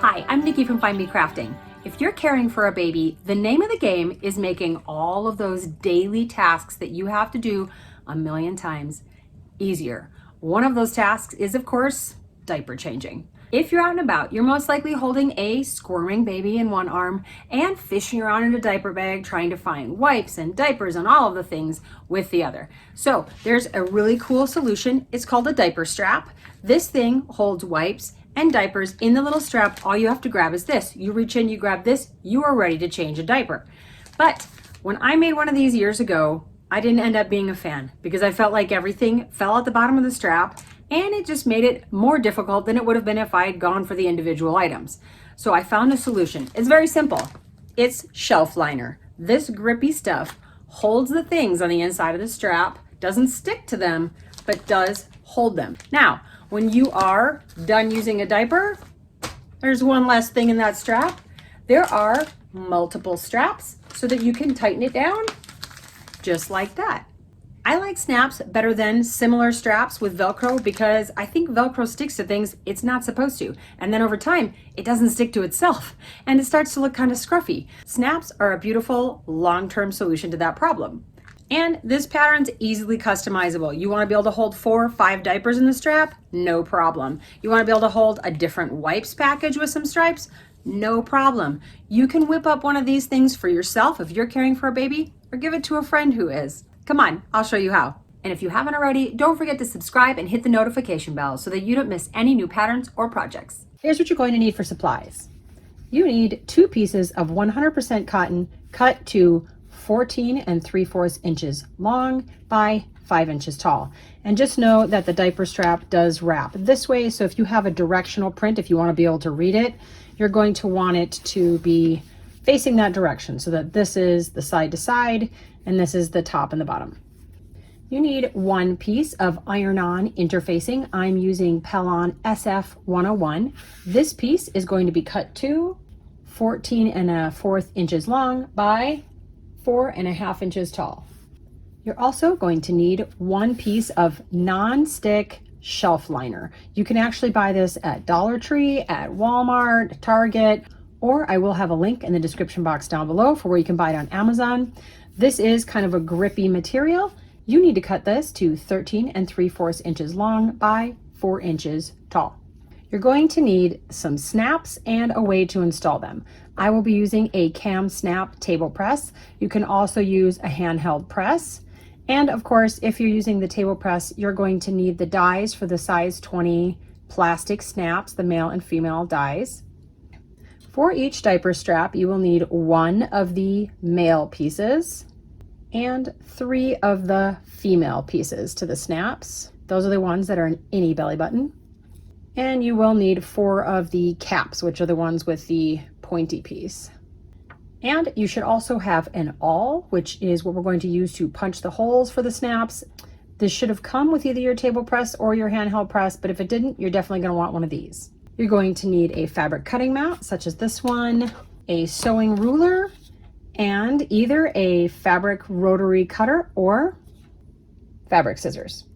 Hi, I'm Nikki from Find Me Crafting. If you're caring for a baby, the name of the game is making all of those daily tasks that you have to do a million times easier. One of those tasks is, of course, diaper changing. If you're out and about, you're most likely holding a squirming baby in one arm and fishing around in a diaper bag trying to find wipes and diapers and all of the things with the other. So there's a really cool solution. It's called a diaper strap. This thing holds wipes and diapers in the little strap. All you have to grab is this. You reach in, you grab this, you are ready to change a diaper. But when I made one of these years ago, I didn't end up being a fan because I felt like everything fell at the bottom of the strap and it just made it more difficult than it would have been if I had gone for the individual items. So I found a solution. It's very simple. It's shelf liner. This grippy stuff holds the things on the inside of the strap, doesn't stick to them, but does hold them. Now, when you are done using a diaper, there's one less thing in that strap. There are multiple straps so that you can tighten it down just like that. I like snaps better than similar straps with Velcro because I think Velcro sticks to things it's not supposed to. And then over time, it doesn't stick to itself and it starts to look kind of scruffy. Snaps are a beautiful long-term solution to that problem. And this pattern's easily customizable. You want to be able to hold 4 or 5 diapers in the strap? No problem. You want to be able to hold a different wipes package with some stripes? No problem. You can whip up one of these things for yourself if you're caring for a baby, or give it to a friend who is. Come on, I'll show you how. And if you haven't already, don't forget to subscribe and hit the notification bell so that you don't miss any new patterns or projects. Here's what you're going to need for supplies. You need 2 pieces of 100% cotton cut to 14 3/4 inches long by 5 inches tall. And just know that the diaper strap does wrap this way. So if you have a directional print, if you want to be able to read it, you're going to want it to be facing that direction so that this is the side to side and this is the top and the bottom. You need 1 piece of iron-on interfacing. I'm using Pellon SF101. This piece is going to be cut to 14 1/4 inches long by 4 1/2 inches tall. You're also going to need 1 piece of non-stick shelf liner. You can actually buy this at Dollar Tree, at Walmart, Target, or I will have a link in the description box down below for where you can buy it on Amazon. This is kind of a grippy material. You need to cut this to 13 3/4 inches long by 4 inches tall. You're going to need some snaps and a way to install them. I will be using a cam snap table press. You can also use a handheld press. And of course, if you're using the table press, you're going to need the dies for the size 20 plastic snaps, the male and female dies. For each diaper strap, you will need 1 of the male pieces and 3 of the female pieces to the snaps. Those are the ones that are in any belly button. And you will need 4 of the caps, which are the ones with the pointy piece. And you should also have an awl, which is what we're going to use to punch the holes for the snaps. This should have come with either your table press or your handheld press, but if it didn't, you're definitely going to want one of these. You're going to need a fabric cutting mat, such as this one, a sewing ruler, and either a fabric rotary cutter or fabric scissors.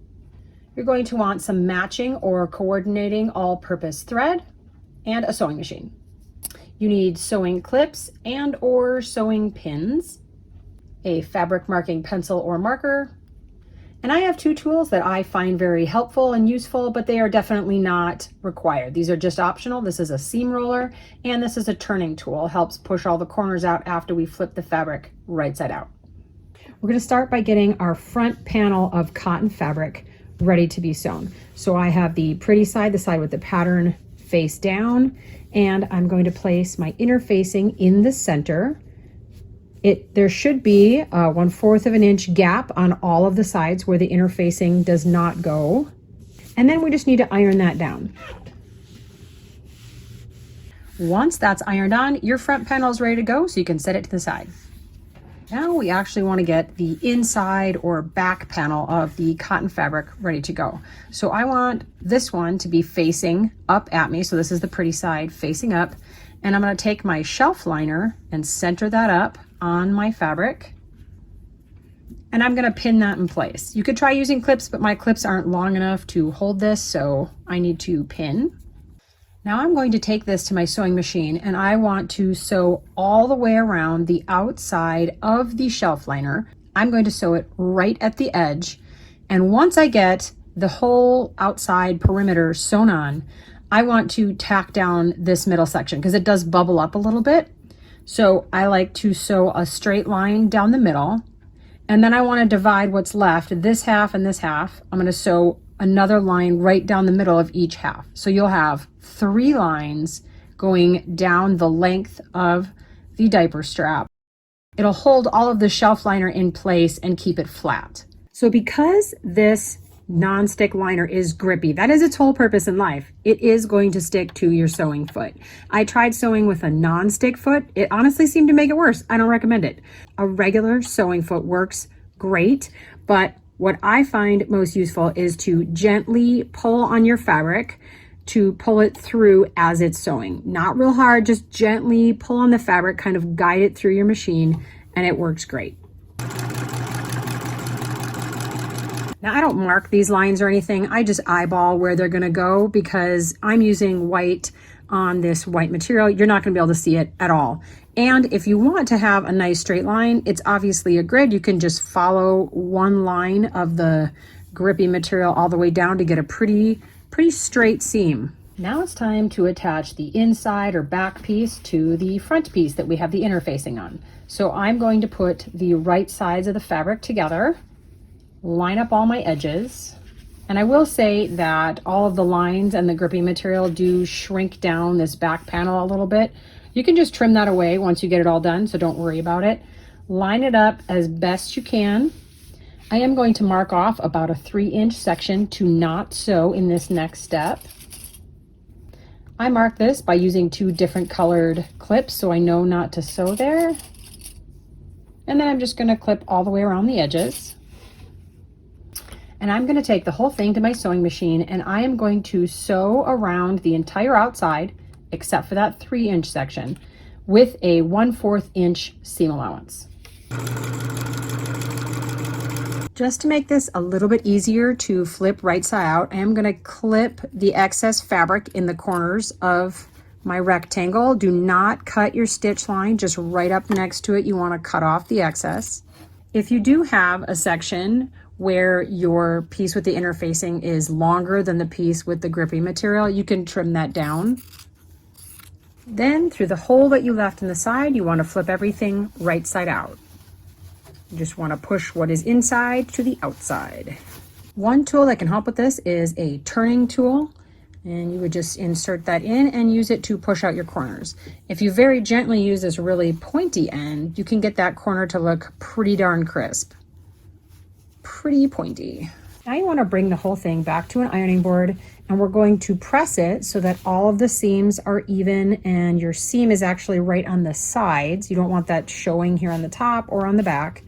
You're going to want some matching or coordinating all-purpose thread and a sewing machine. You need sewing clips and or sewing pins, a fabric marking pencil or marker, and I have 2 tools that I find very helpful and useful, but they are definitely not required. These are just optional. This is a seam roller and this is a turning tool. Helps push all the corners out after we flip the fabric right side out. We're going to start by getting our front panel of cotton fabric ready to be sewn. So I have the pretty side, the side with the pattern face down, and I'm going to place my interfacing in the center. There should be a 1/4 of an inch gap on all of the sides where the interfacing does not go. And then we just need to iron that down. Once that's ironed on, your front panel is ready to go, so you can set it to the side. Now we actually want to get the inside or back panel of the cotton fabric ready to go. So I want this one to be facing up at me. So this is the pretty side facing up. And I'm going to take my shelf liner and center that up on my fabric. And I'm going to pin that in place. You could try using clips, but my clips aren't long enough to hold this, so I need to pin. Now I'm going to take this to my sewing machine and I want to sew all the way around the outside of the shelf liner. I'm going to sew it right at the edge. And once I get the whole outside perimeter sewn on, I want to tack down this middle section because it does bubble up a little bit. So I like to sew a straight line down the middle. And then I want to divide what's left, this half and this half. I'm going to sew another line right down the middle of each half. So you'll have 3 lines going down the length of the diaper strap. It'll hold all of the shelf liner in place and keep it flat. So because this non-stick liner is grippy, that is its whole purpose in life. It is going to stick to your sewing foot. I tried sewing with a non-stick foot. It honestly seemed to make it worse. I don't recommend it. A regular sewing foot works great, but what I find most useful is to gently pull on your fabric to pull it through as it's sewing. Not real hard, just gently pull on the fabric, kind of guide it through your machine, and it works great. Now I don't mark these lines or anything. I just eyeball where they're gonna go because I'm using white on this white material. You're not gonna be able to see it at all. And if you want to have a nice straight line, it's obviously a grid. You can just follow one line of the grippy material all the way down to get a pretty straight seam. Now it's time to attach the inside or back piece to the front piece that we have the interfacing on. So I'm going to put the right sides of the fabric together, line up all my edges, and I will say that all of the lines and the grippy material do shrink down this back panel a little bit. You can just trim that away once you get it all done, so don't worry about it. Line it up as best you can. I am going to mark off about a 3-inch section to not sew in this next step. I mark this by using 2 different colored clips so I know not to sew there. And then I'm just going to clip all the way around the edges. And I'm going to take the whole thing to my sewing machine and I am going to sew around the entire outside except for that 3-inch section with a 1/4 inch seam allowance. Just to make this a little bit easier to flip right side out, I am going to clip the excess fabric in the corners of my rectangle. Do not cut your stitch line, just right up next to it. You want to cut off the excess. If you do have a section where your piece with the interfacing is longer than the piece with the grippy material, you can trim that down. Then through the hole that you left in the side, you want to flip everything right side out. You just want to push what is inside to the outside. One tool that can help with this is a turning tool, and you would just insert that in and use it to push out your corners. If you very gently use this really pointy end, you can get that corner to look pretty darn crisp. Pretty pointy. Now you want to bring the whole thing back to an ironing board and we're going to press it so that all of the seams are even and your seam is actually right on the sides. You don't want that showing here on the top or on the back.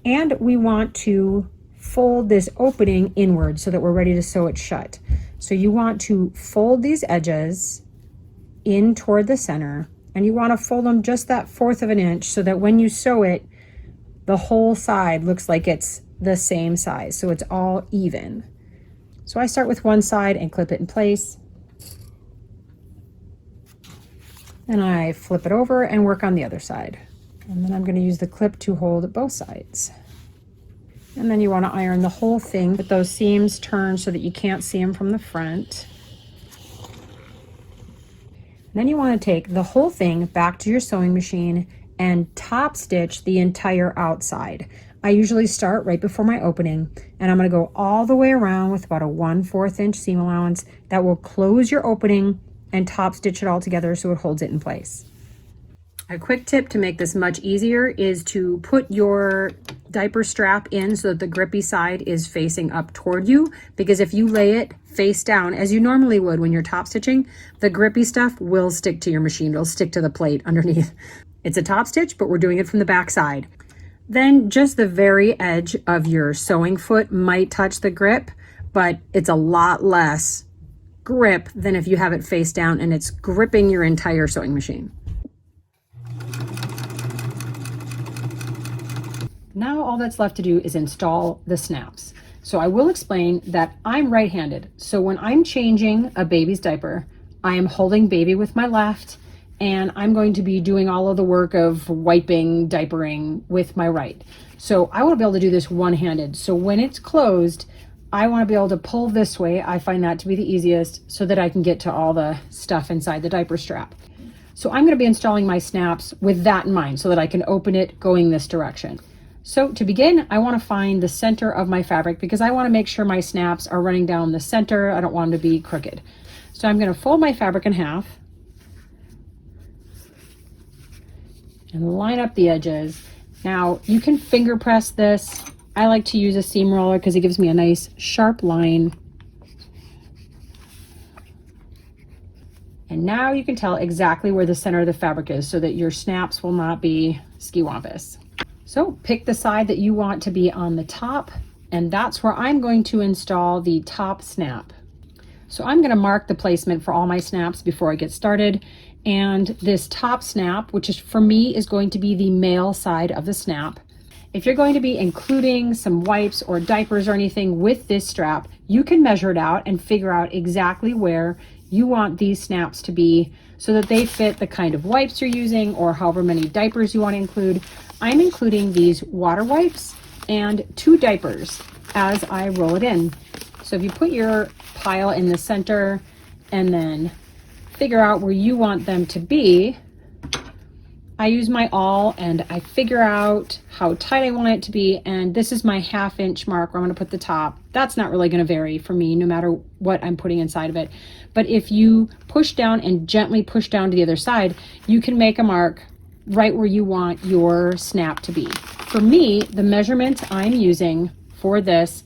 And we want to fold this opening inward so that we're ready to sew it shut. So you want to fold these edges in toward the center and you want to fold them just that 1/4 of an inch so that when you sew it, the whole side looks like it's the same size, so it's all even. So I start with one side and clip it in place. And I flip it over and work on the other side. And then I'm going to use the clip to hold both sides. And then you want to iron the whole thing with those seams turned so that you can't see them from the front. And then you want to take the whole thing back to your sewing machine and top stitch the entire outside. I usually start right before my opening and I'm going to go all the way around with about a 1/4 inch seam allowance that will close your opening and top stitch it all together so it holds it in place. A quick tip to make this much easier is to put your diaper strap in so that the grippy side is facing up toward you, because if you lay it face down as you normally would when you're top stitching, the grippy stuff will stick to your machine. It'll stick to the plate underneath. It's a top stitch, but we're doing it from the back side. Then just the very edge of your sewing foot might touch the grip, but it's a lot less grip than if you have it face down and it's gripping your entire sewing machine. Now all that's left to do is install the snaps. So I will explain that I'm right-handed. So when I'm changing a baby's diaper, I am holding baby with my left, and I'm going to be doing all of the work of wiping, diapering with my right. So I want to be able to do this one-handed. So when it's closed, I want to be able to pull this way. I find that to be the easiest so that I can get to all the stuff inside the diaper strap. So I'm going to be installing my snaps with that in mind so that I can open it going this direction. So to begin, I want to find the center of my fabric because I want to make sure my snaps are running down the center. I don't want them to be crooked. So I'm going to fold my fabric in half and line up the edges. Now you can finger press this. I like to use a seam roller because it gives me a nice sharp line. And now you can tell exactly where the center of the fabric is so that your snaps will not be skiwampus. So pick the side that you want to be on the top, and that's where I'm going to install the top snap. So I'm going to mark the placement for all my snaps before I get started. And this top snap, which is for me is going to be the male side of the snap. If you're going to be including some wipes or diapers or anything with this strap, you can measure it out and figure out exactly where you want these snaps to be so that they fit the kind of wipes you're using or however many diapers you want to include. I'm including these water wipes and 2 diapers as I roll it in. So if you put your pile in the center and then figure out where you want them to be, I use my awl and I figure out how tight I want it to be, and this is my 1/2 inch mark where I'm going to put the top. That's not really going to vary for me no matter what I'm putting inside of it. But if you push down and gently push down to the other side, you can make a mark right where you want your snap to be. For me, the measurements I'm using for this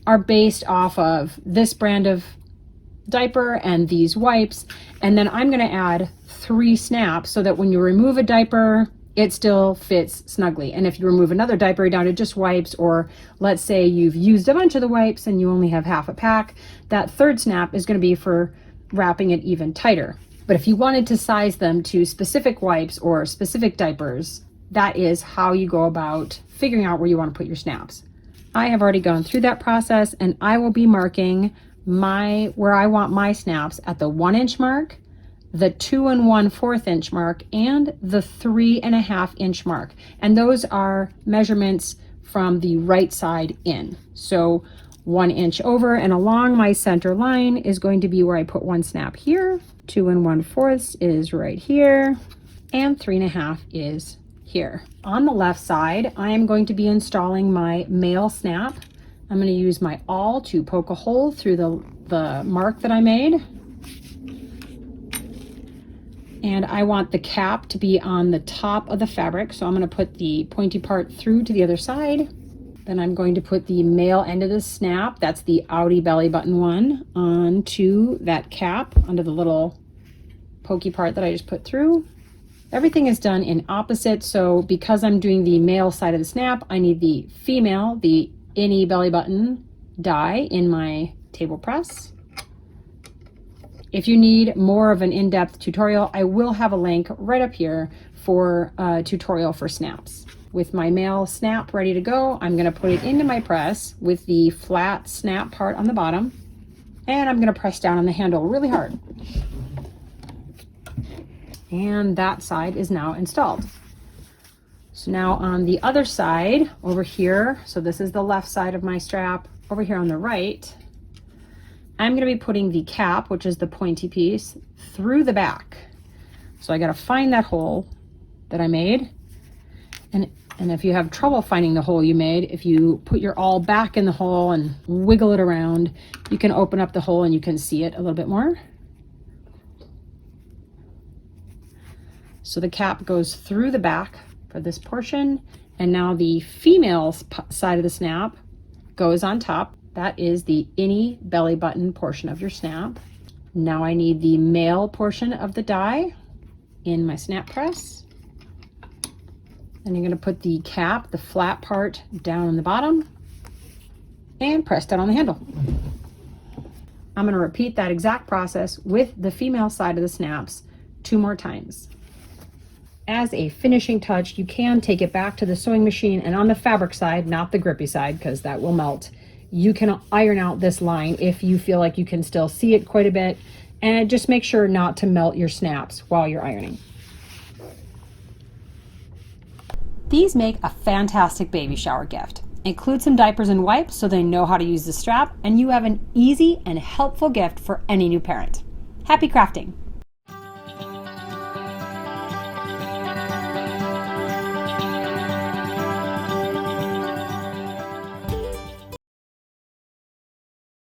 are based off of this brand of diaper and these wipes, and then I'm going to add 3 snaps so that when you remove a diaper it still fits snugly. And if you remove another diaper down to just wipes, or let's say you've used a bunch of the wipes and you only have half a pack, that 3rd snap is going to be for wrapping it even tighter. But if you wanted to size them to specific wipes or specific diapers, that is how you go about figuring out where you want to put your snaps. I have already gone through that process, and I will be marking where I want my snaps at the 1 inch mark, the 2 1/4 inch mark, and the 3 1/2 inch mark. And those are measurements from the right side in. So 1 inch over and along my center line is going to be where I put 1 snap here, 2 1/4 is right here, and 3 1/2 is here. On the left side, I am going to be installing my male snap. I'm going to use my awl to poke a hole through the mark that I made. And I want the cap to be on the top of the fabric, so I'm going to put the pointy part through to the other side. Then I'm going to put the male end of the snap, that's the outie belly button one, onto that cap, under the little pokey part that I just put through. Everything is done in opposite, so because I'm doing the male side of the snap, I need the female, the innie belly button die in my table press. If you need more of an in-depth tutorial, I will have a link right up here for a tutorial for snaps. With my male snap ready to go, I'm going to put it into my press with the flat snap part on the bottom, and I'm going to press down on the handle really hard. And that side is now installed. So now on the other side over here, so this is the left side of my strap, over here on the right, I'm going to be putting the cap, which is the pointy piece, through the back. So I got to find that hole that I made. And if you have trouble finding the hole you made, if you put your awl back in the hole and wiggle it around, you can open up the hole and you can see it a little bit more. So the cap goes through the back for this portion, and now the female side of the snap goes on top. That is the innie belly button portion of your snap. Now I need the male portion of the die in my snap press. Then you're going to put the cap, the flat part, down on the bottom and press down on the handle. I'm going to repeat that exact process with the female side of the snaps 2 more times. As a finishing touch, you can take it back to the sewing machine, and on the fabric side, not the grippy side because that will melt, you can iron out this line if you feel like you can still see it quite a bit. And just make sure not to melt your snaps while you're ironing. These make a fantastic baby shower gift. Include some diapers and wipes so they know how to use the strap, and you have an easy and helpful gift for any new parent. Happy crafting!